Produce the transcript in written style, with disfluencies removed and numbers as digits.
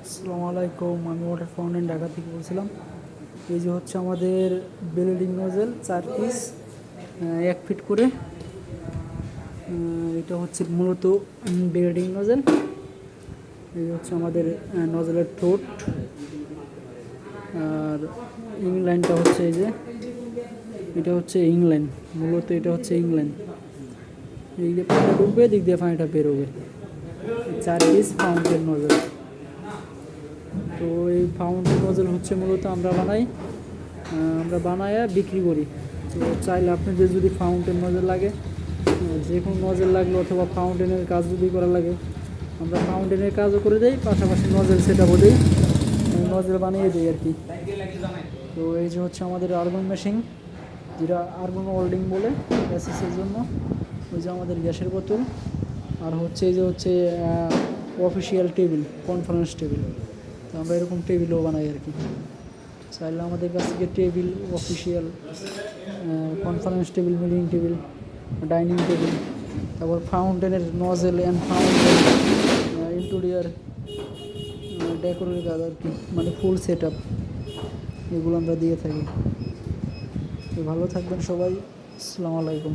আসসালামু আলাইকুম, আমি ওয়াটার ফাউন্টেন ঢাকা থেকে বলছিলাম। এই যে হচ্ছে আমাদের বেলডিং নজেল 4 পিস, 1 ফিট করে। এটা হচ্ছে মূলত বেলডিং নজেল। এই হচ্ছে আমাদের নজেলের ঠোঁট। আর ইংল্যান্ডটা হচ্ছে এই যে এটা হচ্ছে ইংল্যান্ড, মূলত এটা হচ্ছে ইংল্যান্ড। এই দিয়ে পানিটা ঢুকবে, দিক দিয়ে পানিটা বেরোবে। 4 পিস ফাউন্টেন নজেল। তো এই ফাউন্টেন নজেল হচ্ছে মূলত আমরা বানাইয়া বিক্রি করি। তো চাইলে আপনাদের যদি ফাউন্টেন নজেল লাগে, যে কোনো নজেল লাগলো অথবা ফাউন্টেনের কাজ যদি করা লাগে, আমরা ফাউন্টেনের কাজও করে দিই, পাশাপাশি নজেল সেটআপও দিই, নজেল বানিয়ে দিই আর কি। তো এই যে হচ্ছে আমাদের আর্গন মেশিন, যেটা আর্গন ওয়েল্ডিং বলে গ্যাসের জন্য। ওই যে আমাদের গ্যাসের বোতল। আর হচ্ছে এই যে হচ্ছে অফিসিয়াল টেবিল, কনফারেন্স টেবিল। তো আমরা এরকম টেবিলও বানাই আর কি। চাইলে আমাদের কাছ থেকে table, official conference table, meeting table, dining table, তারপর ফাউন্টেনের নজেল অ্যান্ড ফাউন্টেন, ইন্টেরিয়ার ডেকোরের কাজ আর কি, মানে ফুল সেট আপ, এগুলো আমরা দিয়ে থাকি। তো ভালো থাকবেন সবাই। আসসালামু আলাইকুম।